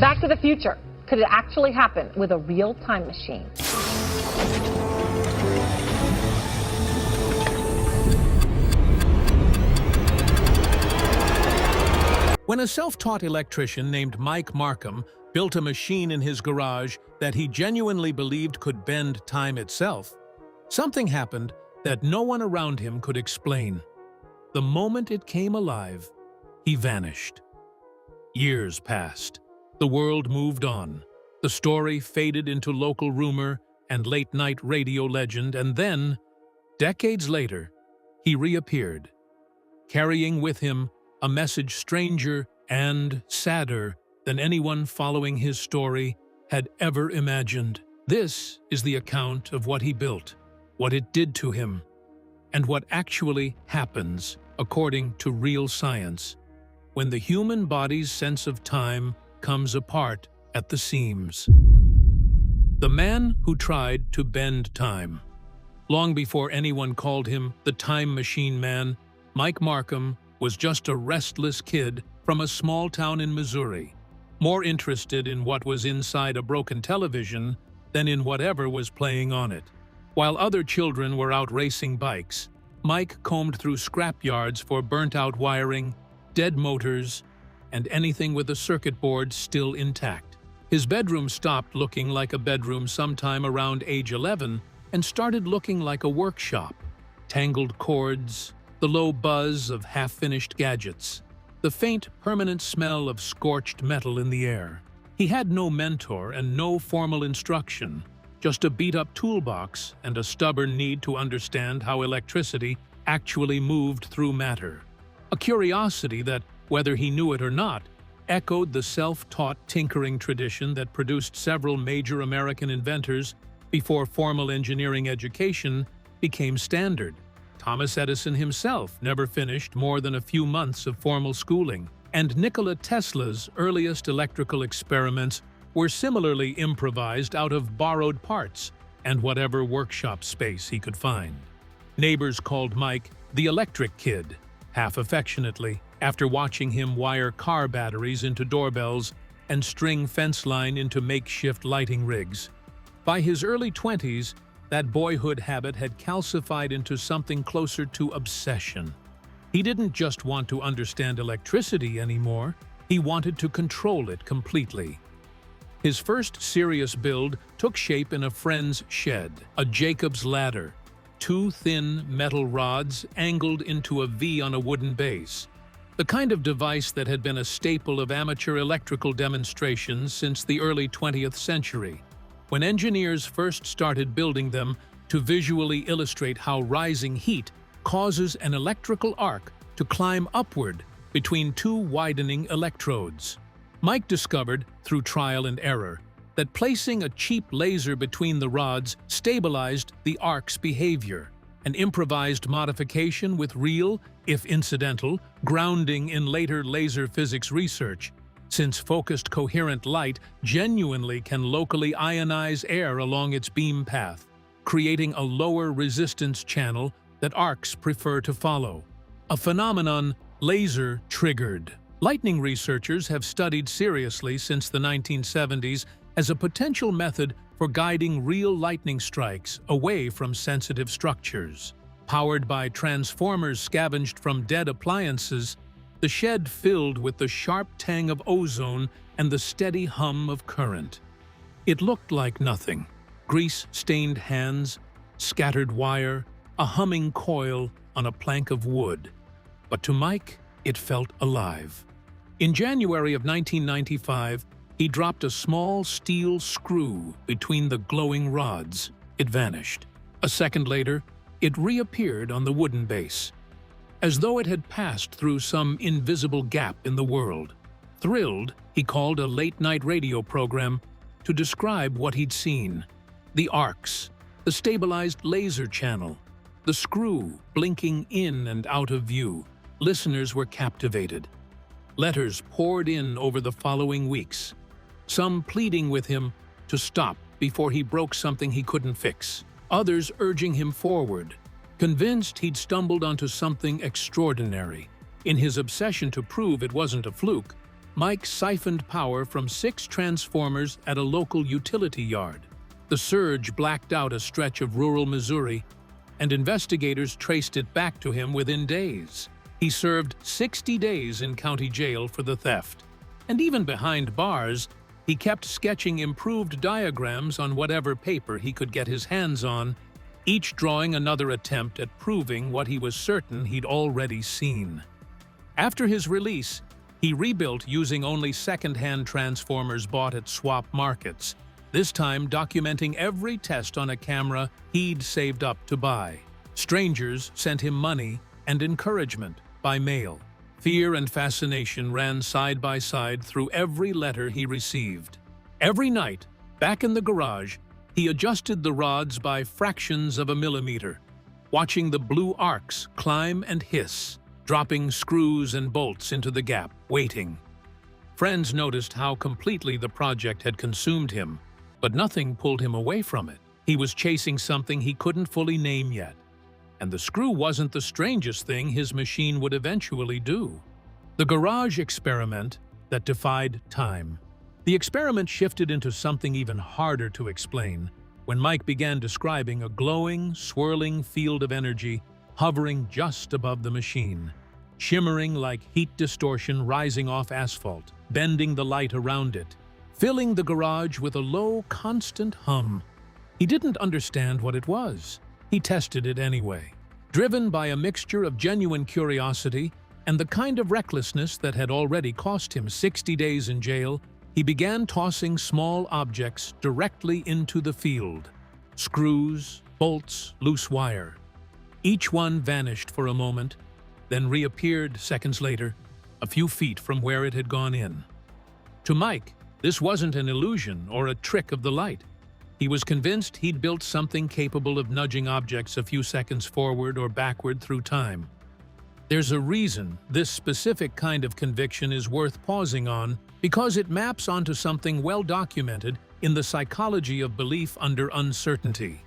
Back to the Future. Could it actually happen with a real time machine? When a self-taught electrician named Mike Marcum built a machine in his garage that he genuinely believed could bend time itself, something happened that no one around him could explain. The moment it came alive, he vanished. Years passed. The world moved on. The story faded into local rumor and late-night radio legend, and then, decades later, he reappeared, carrying with him a message stranger and sadder than anyone following his story had ever imagined. This is the account of what he built, what it did to him, and what actually happens, according to real science, when the human body's sense of time comes apart at the seams. The man who tried to bend time. Long before anyone called him the Time Machine Man, Mike Marcum was just a restless kid from a small town in Missouri, more interested in what was inside a broken television than in whatever was playing on it. While other children were out racing bikes, Mike combed through scrapyards for burnt-out wiring, dead motors, and anything with a circuit board still intact. His bedroom stopped looking like a bedroom sometime around age 11 and started looking like a workshop. Tangled cords, the low buzz of half-finished gadgets, the faint, permanent smell of scorched metal in the air. He had no mentor and no formal instruction, just a beat-up toolbox and a stubborn need to understand how electricity actually moved through matter. A curiosity that, whether he knew it or not, echoed the self-taught tinkering tradition that produced several major American inventors before formal engineering education became standard. Thomas Edison himself never finished more than a few months of formal schooling, and Nikola Tesla's earliest electrical experiments were similarly improvised out of borrowed parts and whatever workshop space he could find. Neighbors called Mike the Electric Kid, half affectionately, after watching him wire car batteries into doorbells and string fence line into makeshift lighting rigs. By his early 20s, that boyhood habit had calcified into something closer to obsession. He didn't just want to understand electricity anymore, he wanted to control it completely. His first serious build took shape in a friend's shed, a Jacob's ladder, two thin metal rods angled into a V on a wooden base, the kind of device that had been a staple of amateur electrical demonstrations since the early 20th century, when engineers first started building them to visually illustrate how rising heat causes an electrical arc to climb upward between two widening electrodes. Mike discovered, through trial and error, that placing a cheap laser between the rods stabilized the arc's behavior, an improvised modification with real, if incidental, grounding in later laser physics research, since focused coherent light genuinely can locally ionize air along its beam path, creating a lower resistance channel that arcs prefer to follow. A phenomenon laser-triggered. Lightning researchers have studied seriously since the 1970s as a potential method for guiding real lightning strikes away from sensitive structures. Powered by transformers scavenged from dead appliances, the shed filled with the sharp tang of ozone and the steady hum of current. It looked like nothing. Grease-stained hands, scattered wire, a humming coil on a plank of wood. But to Mike, it felt alive. In January of 1995, he dropped a small steel screw between the glowing rods. It vanished. A second later, it reappeared on the wooden base, as though it had passed through some invisible gap in the world. Thrilled, he called a late-night radio program to describe what he'd seen. The arcs, the stabilized laser channel, the screw blinking in and out of view. Listeners were captivated. Letters poured in over the following weeks, some pleading with him to stop before he broke something he couldn't fix, others urging him forward, convinced he'd stumbled onto something extraordinary. In his obsession to prove it wasn't a fluke, Mike siphoned power from 6 transformers at a local utility yard. The surge blacked out a stretch of rural Missouri, and investigators traced it back to him within days. He served 60 days in county jail for the theft. And even behind bars, he kept sketching improved diagrams on whatever paper he could get his hands on, each drawing another attempt at proving what he was certain he'd already seen. After his release, he rebuilt using only second-hand transformers bought at swap markets, this time documenting every test on a camera he'd saved up to buy. Strangers sent him money and encouragement by mail. Fear and fascination ran side by side through every letter he received. Every night, back in the garage, he adjusted the rods by fractions of a millimeter, watching the blue arcs climb and hiss, dropping screws and bolts into the gap, waiting. Friends noticed how completely the project had consumed him, but nothing pulled him away from it. He was chasing something he couldn't fully name yet. And the screw wasn't the strangest thing his machine would eventually do. The garage experiment that defied time. The experiment shifted into something even harder to explain when Mike began describing a glowing, swirling field of energy hovering just above the machine, shimmering like heat distortion rising off asphalt, bending the light around it, filling the garage with a low, constant hum. He didn't understand what it was. He tested it anyway. Driven by a mixture of genuine curiosity and the kind of recklessness that had already cost him 60 days in jail, he began tossing small objects directly into the field. Screws, bolts, loose wire. Each one vanished for a moment, then reappeared seconds later, a few feet from where it had gone in. To Mike, this wasn't an illusion or a trick of the light. He was convinced he'd built something capable of nudging objects a few seconds forward or backward through time. There's a reason this specific kind of conviction is worth pausing on, because it maps onto something well documented in the psychology of belief under uncertainty.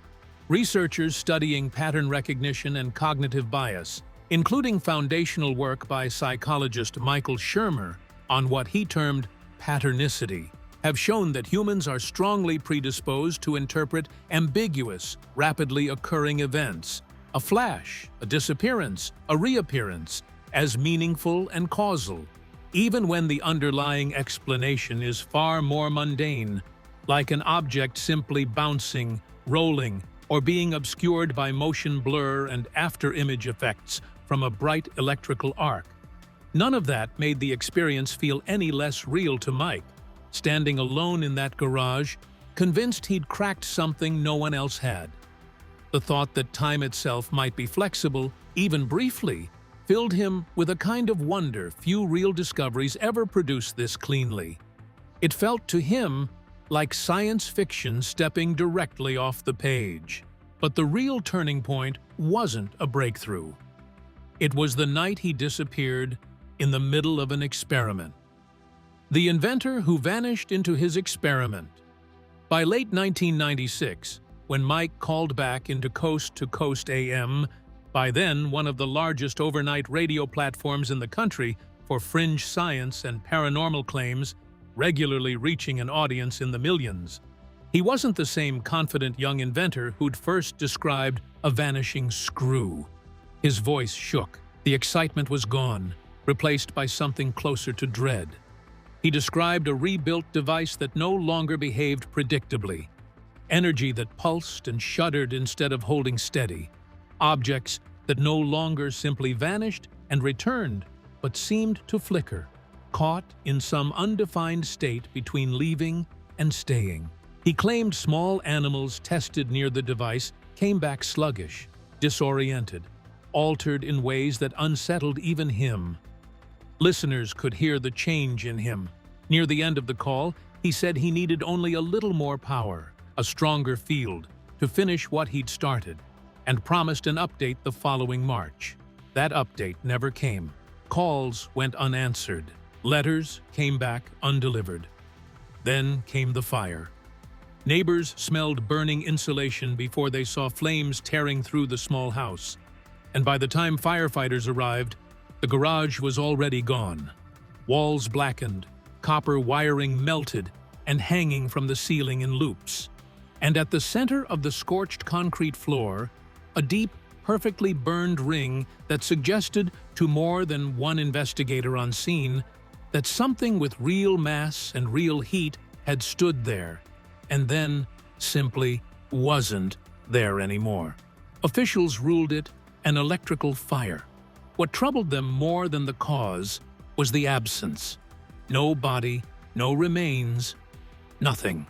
Researchers studying pattern recognition and cognitive bias, including foundational work by psychologist Michael Shermer on what he termed patternicity, have shown that humans are strongly predisposed to interpret ambiguous, rapidly occurring events, a flash, a disappearance, a reappearance, as meaningful and causal, even when the underlying explanation is far more mundane, like an object simply bouncing, rolling, or being obscured by motion blur and after-image effects from a bright electrical arc. None of that made the experience feel any less real to Mike, standing alone in that garage, convinced he'd cracked something no one else had. The thought that time itself might be flexible, even briefly, filled him with a kind of wonder few real discoveries ever produced this cleanly. It felt to him like science fiction stepping directly off the page. But the real turning point wasn't a breakthrough. It was the night he disappeared in the middle of an experiment. The inventor who vanished into his experiment. By late 1996, when Mike called back into Coast to Coast AM, by then one of the largest overnight radio platforms in the country for fringe science and paranormal claims, regularly reaching an audience in the millions. He wasn't the same confident young inventor who'd first described a vanishing screw. His voice shook. The excitement was gone, replaced by something closer to dread. He described a rebuilt device that no longer behaved predictably, energy that pulsed and shuddered instead of holding steady, objects that no longer simply vanished and returned, but seemed to flicker, caught in some undefined state between leaving and staying. He claimed small animals tested near the device came back sluggish, disoriented, altered in ways that unsettled even him. Listeners could hear the change in him. Near the end of the call, he said he needed only a little more power, a stronger field, to finish what he'd started, and promised an update the following March. That update never came. Calls went unanswered. Letters came back undelivered. Then came the fire. Neighbors smelled burning insulation before they saw flames tearing through the small house. And by the time firefighters arrived, the garage was already gone. Walls blackened, copper wiring melted and hanging from the ceiling in loops. And at the center of the scorched concrete floor, a deep, perfectly burned ring that suggested to more than one investigator on scene that something with real mass and real heat had stood there, and then simply wasn't there anymore. Officials ruled it an electrical fire. What troubled them more than the cause was the absence. No body, no remains, nothing.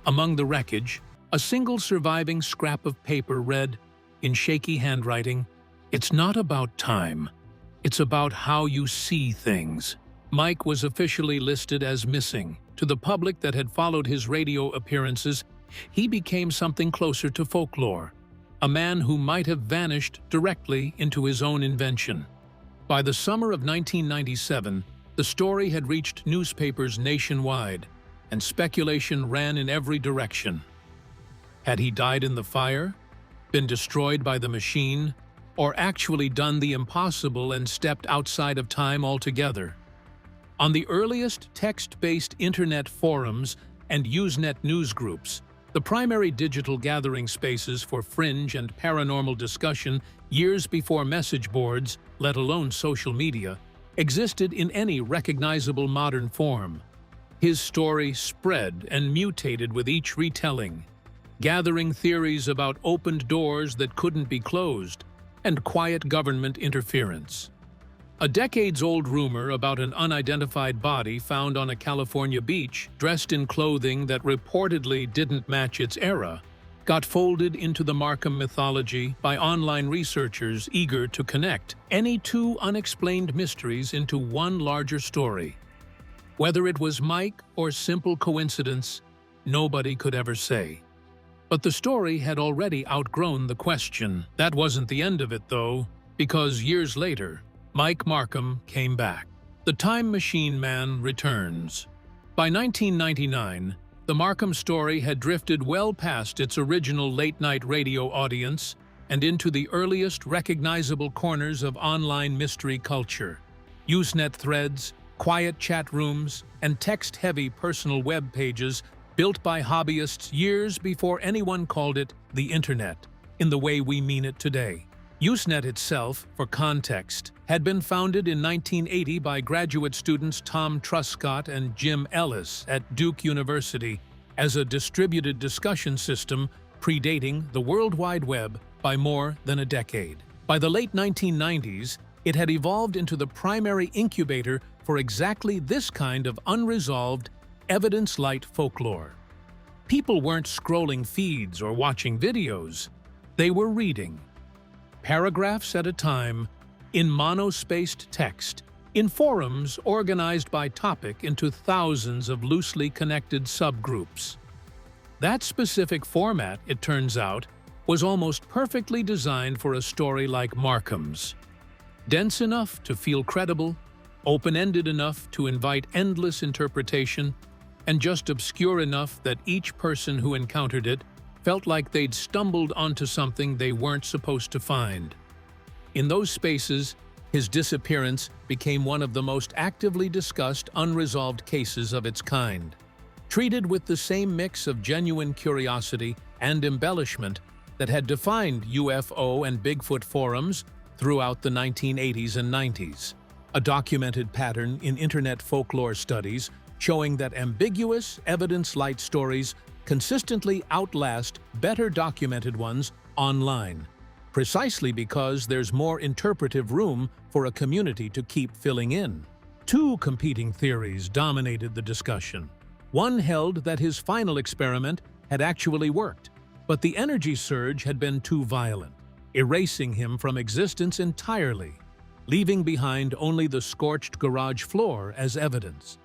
Among the wreckage, a single surviving scrap of paper read, in shaky handwriting, "It's not about time. It's about how you see things." Mike was officially listed as missing. To the public that had followed his radio appearances, he became something closer to folklore, a man who might have vanished directly into his own invention. By the summer of 1997, the story had reached newspapers nationwide, and speculation ran in every direction. Had he died in the fire, been destroyed by the machine, or actually done the impossible and stepped outside of time altogether? On the earliest text-based internet forums and Usenet newsgroups, the primary digital gathering spaces for fringe and paranormal discussion years before message boards, let alone social media, existed in any recognizable modern form. His story spread and mutated with each retelling, gathering theories about opened doors that couldn't be closed and quiet government interference. A decades-old rumor about an unidentified body found on a California beach, dressed in clothing that reportedly didn't match its era, got folded into the Marcum mythology by online researchers eager to connect any two unexplained mysteries into one larger story. Whether it was Mike or simple coincidence, nobody could ever say. But the story had already outgrown the question. That wasn't the end of it, though, because years later, Mike Marcum came back. The Time Machine Man returns. By 1999, the Marcum story had drifted well past its original late-night radio audience and into the earliest recognizable corners of online mystery culture. Usenet threads, quiet chat rooms, and text-heavy personal web pages built by hobbyists years before anyone called it the Internet, in the way we mean it today. Usenet itself, for context, had been founded in 1980 by graduate students Tom Truscott and Jim Ellis at Duke University as a distributed discussion system predating the World Wide Web by more than a decade. By the late 1990s, it had evolved into the primary incubator for exactly this kind of unresolved, evidence-light folklore. People weren't scrolling feeds or watching videos. They were reading. Paragraphs at a time, in monospaced text, in forums organized by topic into thousands of loosely connected subgroups. That specific format, it turns out, was almost perfectly designed for a story like Marcum's. Dense enough to feel credible, open-ended enough to invite endless interpretation, and just obscure enough that each person who encountered it felt like they'd stumbled onto something they weren't supposed to find. In those spaces, his disappearance became one of the most actively discussed unresolved cases of its kind, treated with the same mix of genuine curiosity and embellishment that had defined UFO and Bigfoot forums throughout the 1980s and 90s, a documented pattern in internet folklore studies showing that ambiguous, evidence-light stories consistently outlast better documented ones online, precisely because there's more interpretive room for a community to keep filling in. Two competing theories dominated the discussion. One held that his final experiment had actually worked, but the energy surge had been too violent, erasing him from existence entirely, leaving behind only the scorched garage floor as evidence.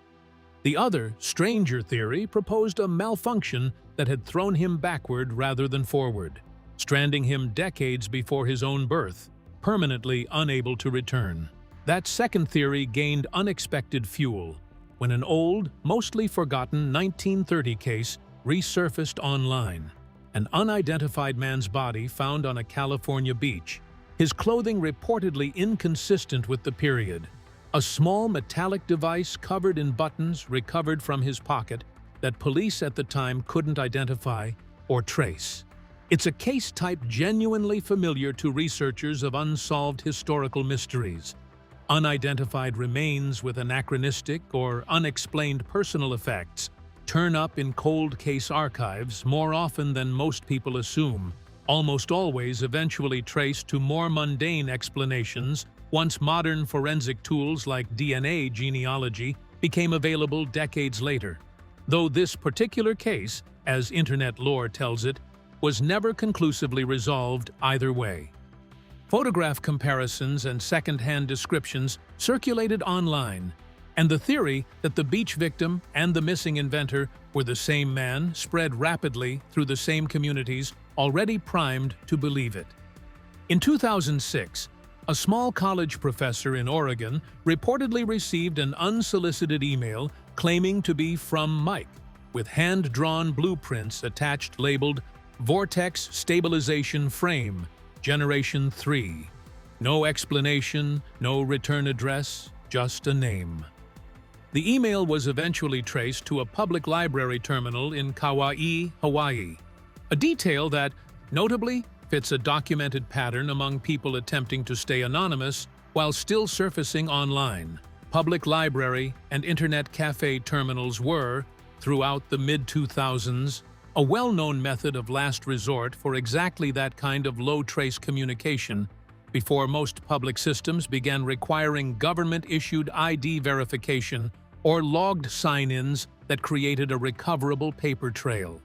The other, stranger theory proposed a malfunction that had thrown him backward rather than forward, stranding him decades before his own birth, permanently unable to return. That second theory gained unexpected fuel when an old, mostly forgotten 1930 case resurfaced online. An unidentified man's body found on a California beach, his clothing reportedly inconsistent with the period, a small metallic device covered in buttons recovered from his pocket that police at the time couldn't identify or trace. It's a case type genuinely familiar to researchers of unsolved historical mysteries. Unidentified remains with anachronistic or unexplained personal effects turn up in cold case archives more often than most people assume, almost always eventually traced to more mundane explanations once modern forensic tools like DNA genealogy became available decades later. Though this particular case, as internet lore tells it, was never conclusively resolved either way. Photograph comparisons and second-hand descriptions circulated online, and the theory that the beach victim and the missing inventor were the same man spread rapidly through the same communities already primed to believe it. In 2006, a small college professor in Oregon reportedly received an unsolicited email claiming to be from Mike, with hand-drawn blueprints attached labeled Vortex Stabilization Frame, Generation 3. No explanation, no return address, just a name. The email was eventually traced to a public library terminal in Kauai, Hawaii, a detail that, notably, fits a documented pattern among people attempting to stay anonymous while still surfacing online. Public library and internet cafe terminals were, throughout the mid-2000s, a well-known method of last resort for exactly that kind of low-trace communication before most public systems began requiring government-issued ID verification or logged sign-ins that created a recoverable paper trail.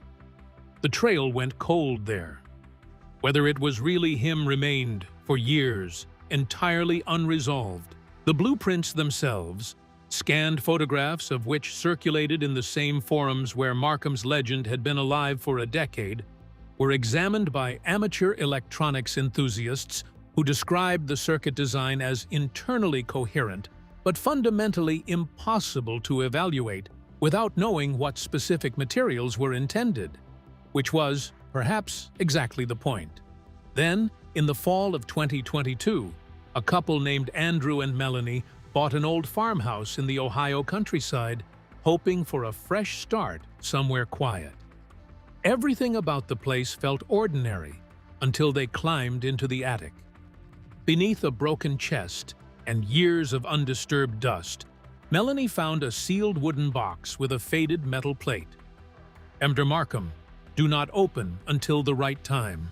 The trail went cold there. Whether it was really him remained, for years, entirely unresolved. The blueprints themselves, scanned photographs of which circulated in the same forums where Marcum's legend had been alive for a decade, were examined by amateur electronics enthusiasts who described the circuit design as internally coherent but fundamentally impossible to evaluate without knowing what specific materials were intended, which was, perhaps, exactly the point. Then, in the fall of 2022, a couple named Andrew and Melanie bought an old farmhouse in the Ohio countryside, hoping for a fresh start somewhere quiet. Everything about the place felt ordinary until they climbed into the attic. Beneath a broken chest and years of undisturbed dust, Melanie found a sealed wooden box with a faded metal plate. "Mr. Marcum, do not open until the right time."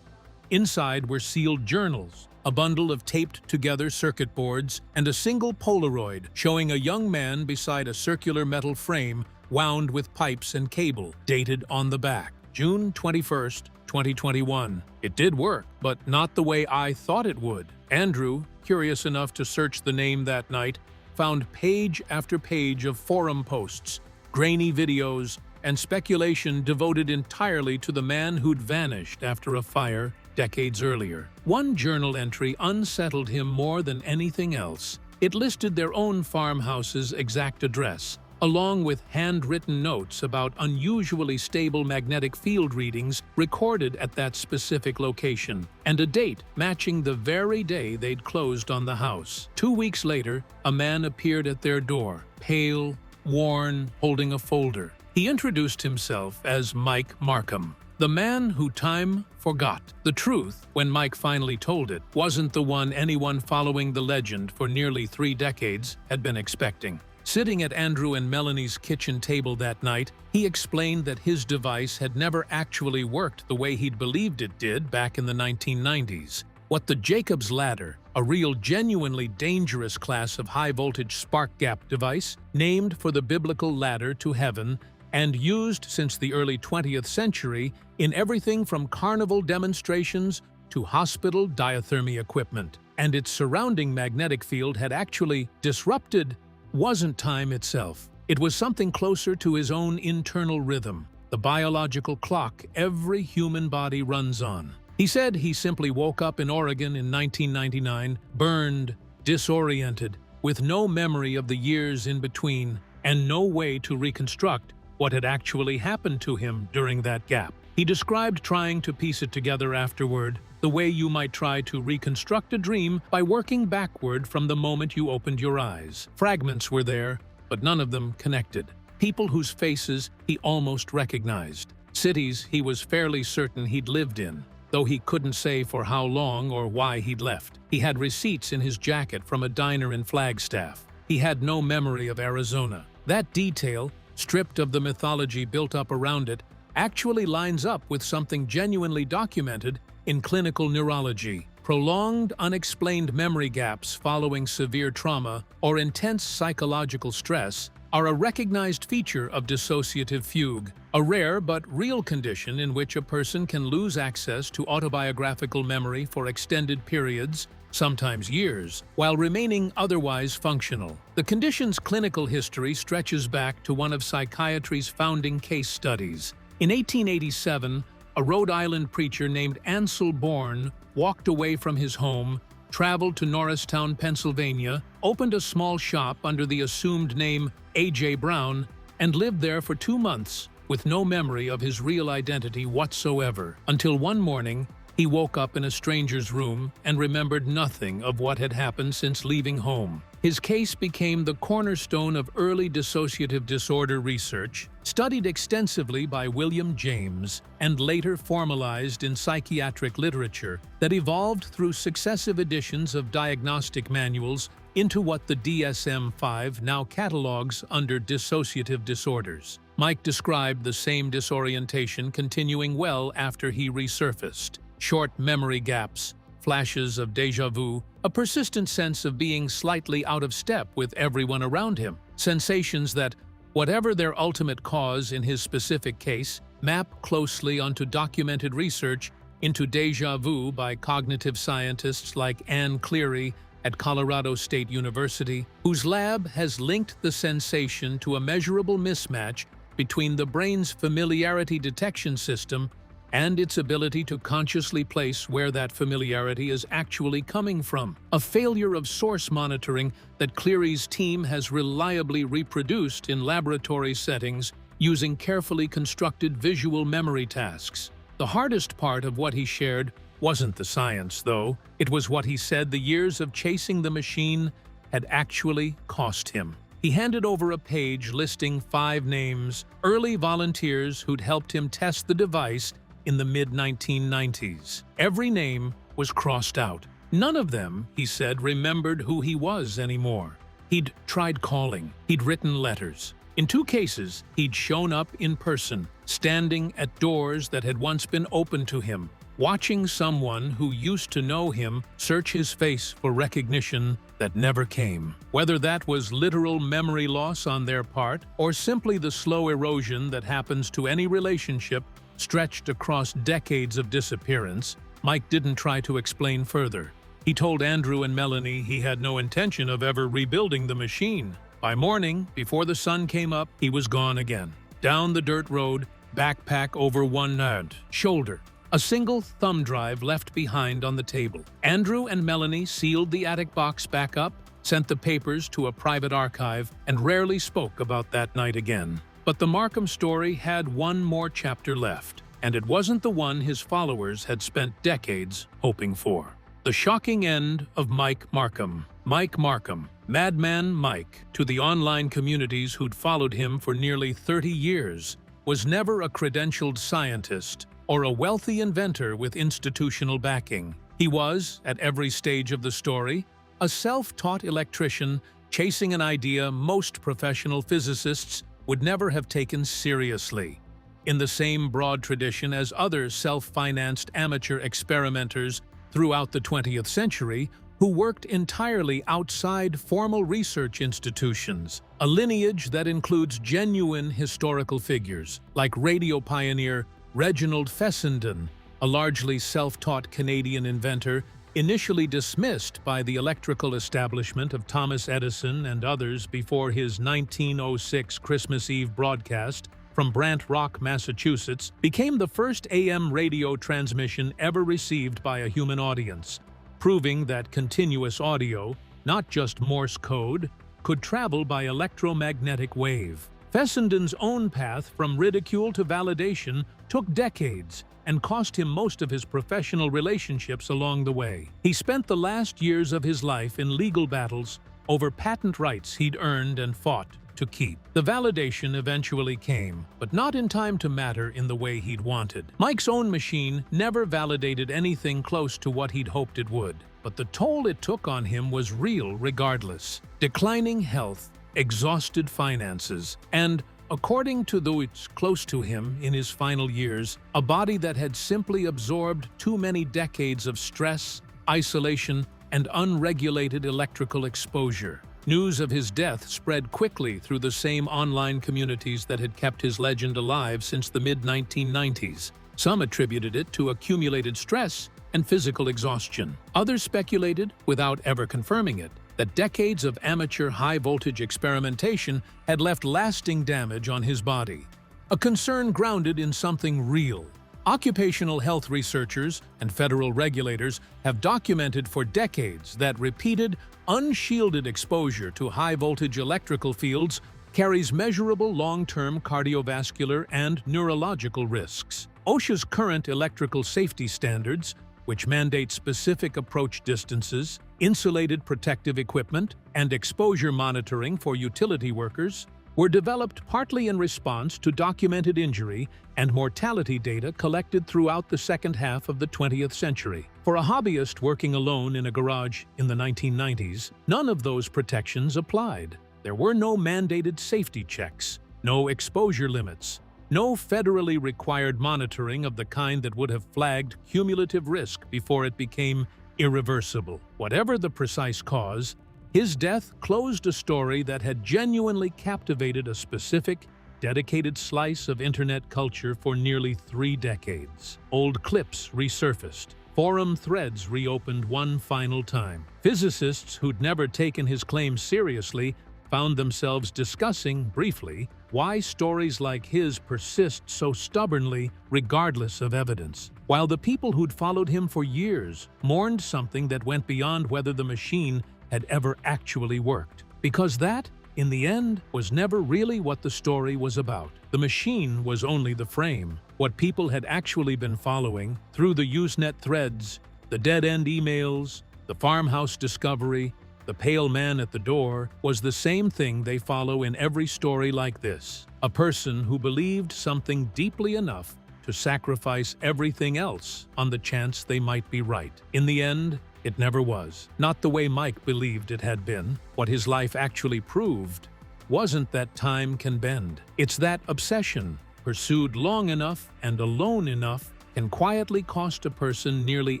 Inside were sealed journals, a bundle of taped-together circuit boards, and a single Polaroid showing a young man beside a circular metal frame wound with pipes and cable, dated on the back, June 21st, 2021. It did work, but not the way I thought it would. Andrew, curious enough to search the name that night, found page after page of forum posts, grainy videos, and speculation devoted entirely to the man who'd vanished after a fire decades earlier. One journal entry unsettled him more than anything else. It listed their own farmhouse's exact address, along with handwritten notes about unusually stable magnetic field readings recorded at that specific location, and a date matching the very day they'd closed on the house. 2 weeks later, a man appeared at their door, pale, worn, holding a folder. He introduced himself as Mike Marcum, the man who time forgot. The truth, when Mike finally told it, wasn't the one anyone following the legend for nearly 3 decades had been expecting. Sitting at Andrew and Melanie's kitchen table that night, he explained that his device had never actually worked the way he'd believed it did back in the 1990s. What the Jacob's Ladder, a real genuinely dangerous class of high-voltage spark gap device, named for the biblical ladder to heaven, and used since the early 20th century in everything from carnival demonstrations to hospital diathermy equipment. And its surrounding magnetic field had actually disrupted wasn't time itself. It was something closer to his own internal rhythm, the biological clock every human body runs on. He said he simply woke up in Oregon in 1999, burned, disoriented, with no memory of the years in between, and no way to reconstruct what had actually happened to him during that gap. He described trying to piece it together afterward, the way you might try to reconstruct a dream by working backward from the moment you opened your eyes. Fragments were there, but none of them connected. People whose faces he almost recognized. Cities he was fairly certain he'd lived in, though he couldn't say for how long or why he'd left. He had receipts in his jacket from a diner in Flagstaff. He had no memory of Arizona. That detail, stripped of the mythology built up around it, actually lines up with something genuinely documented in clinical neurology. Prolonged, unexplained memory gaps following severe trauma or intense psychological stress are a recognized feature of dissociative fugue, a rare but real condition in which a person can lose access to autobiographical memory for extended periods, sometimes years, while remaining otherwise functional. The condition's clinical history stretches back to one of psychiatry's founding case studies. In 1887, a Rhode Island preacher named Ansel Bourne walked away from his home, traveled to Norristown, Pennsylvania, opened a small shop under the assumed name A.J. Brown, and lived there for 2 months with no memory of his real identity whatsoever, until one morning he woke up in a stranger's room and remembered nothing of what had happened since leaving home. His case became the cornerstone of early dissociative disorder research, studied extensively by William James, and later formalized in psychiatric literature that evolved through successive editions of diagnostic manuals into what the DSM-5 now catalogs under dissociative disorders. Mike described the same disorientation continuing well after he resurfaced. Short memory gaps, flashes of déjà vu, a persistent sense of being slightly out of step with everyone around him. Sensations that, whatever their ultimate cause in his specific case, map closely onto documented research into déjà vu by cognitive scientists like Anne Cleary at Colorado State University, whose lab has linked the sensation to a measurable mismatch between the brain's familiarity detection system and its ability to consciously place where that familiarity is actually coming from. A failure of source monitoring that Cleary's team has reliably reproduced in laboratory settings using carefully constructed visual memory tasks. The hardest part of what he shared wasn't the science, though. It was what he said the years of chasing the machine had actually cost him. He handed over a page listing 5 names, early volunteers who'd helped him test the device in the mid-1990s. Every name was crossed out. None of them, he said, remembered who he was anymore. He'd tried calling. He'd written letters. In 2 cases, he'd shown up in person, standing at doors that had once been open to him, watching someone who used to know him search his face for recognition that never came. Whether that was literal memory loss on their part or simply the slow erosion that happens to any relationship stretched across decades of disappearance, Mike didn't try to explain further. He told Andrew and Melanie he had no intention of ever rebuilding the machine. By morning, before the sun came up, he was gone again. Down the dirt road, backpack over one shoulder. A single thumb drive left behind on the table. Andrew and Melanie sealed the attic box back up, sent the papers to a private archive, and rarely spoke about that night again. But the Marcum story had one more chapter left, and it wasn't the one his followers had spent decades hoping for. The shocking end of Mike Marcum. Mike Marcum, Madman Mike, to the online communities who'd followed him for nearly 30 years, was never a credentialed scientist or a wealthy inventor with institutional backing. He was, at every stage of the story, a self-taught electrician chasing an idea most professional physicists would never have taken seriously. In the same broad tradition as other self-financed amateur experimenters throughout the 20th century who worked entirely outside formal research institutions, a lineage that includes genuine historical figures like radio pioneer Reginald Fessenden, a largely self-taught Canadian inventor initially dismissed by the electrical establishment of Thomas Edison and others before his 1906 Christmas Eve broadcast from Brant Rock, Massachusetts, became the first AM radio transmission ever received by a human audience, proving that continuous audio, not just Morse code, could travel by electromagnetic wave. Fessenden's own path from ridicule to validation took decades and cost him most of his professional relationships along the way. He spent the last years of his life in legal battles over patent rights he'd earned and fought to keep. The validation eventually came, but not in time to matter in the way he'd wanted. Mike's own machine never validated anything close to what he'd hoped it would, but the toll it took on him was real regardless. Declining health, exhausted finances, and, according to those close to him in his final years, a body that had simply absorbed too many decades of stress, isolation, and unregulated electrical exposure. News of his death spread quickly through the same online communities that had kept his legend alive since the mid-1990s. Some attributed it to accumulated stress and physical exhaustion. Others speculated, without ever confirming it, that decades of amateur high-voltage experimentation had left lasting damage on his body. A concern grounded in something real. Occupational health researchers and federal regulators have documented for decades that repeated, unshielded exposure to high-voltage electrical fields carries measurable long-term cardiovascular and neurological risks. OSHA's current electrical safety standards, which mandate specific approach distances, insulated protective equipment, and exposure monitoring for utility workers, were developed partly in response to documented injury and mortality data collected throughout the second half of the 20th century. For a hobbyist working alone in a garage in the 1990s, none of those protections applied. There were no mandated safety checks, no exposure limits, no federally required monitoring of the kind that would have flagged cumulative risk before it became irreversible. Whatever the precise cause, his death closed a story that had genuinely captivated a specific, dedicated slice of internet culture for nearly 3 decades. Old clips resurfaced. Forum threads reopened one final time. Physicists who'd never taken his claims seriously found themselves discussing, briefly, why stories like his persist so stubbornly regardless of evidence, while the people who'd followed him for years mourned something that went beyond whether the machine had ever actually worked. Because that, in the end, was never really what the story was about. The machine was only the frame. What people had actually been following, through the Usenet threads, the dead-end emails, the farmhouse discovery, the pale man at the door, was the same thing they follow in every story like this. A person who believed something deeply enough to sacrifice everything else on the chance they might be right. In the end, it never was. Not the way Mike believed it had been. What his life actually proved wasn't that time can bend. It's that obsession, pursued long enough and alone enough, can quietly cost a person nearly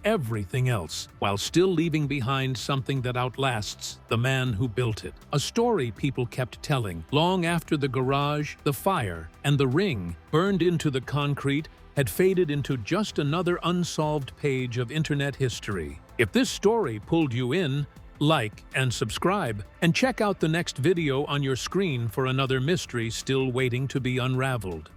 everything else, while still leaving behind something that outlasts the man who built it. A story people kept telling long after the garage, the fire, and the ring burned into the concrete had faded into just another unsolved page of internet history. If this story pulled you in, like and subscribe, and check out the next video on your screen for another mystery still waiting to be unraveled.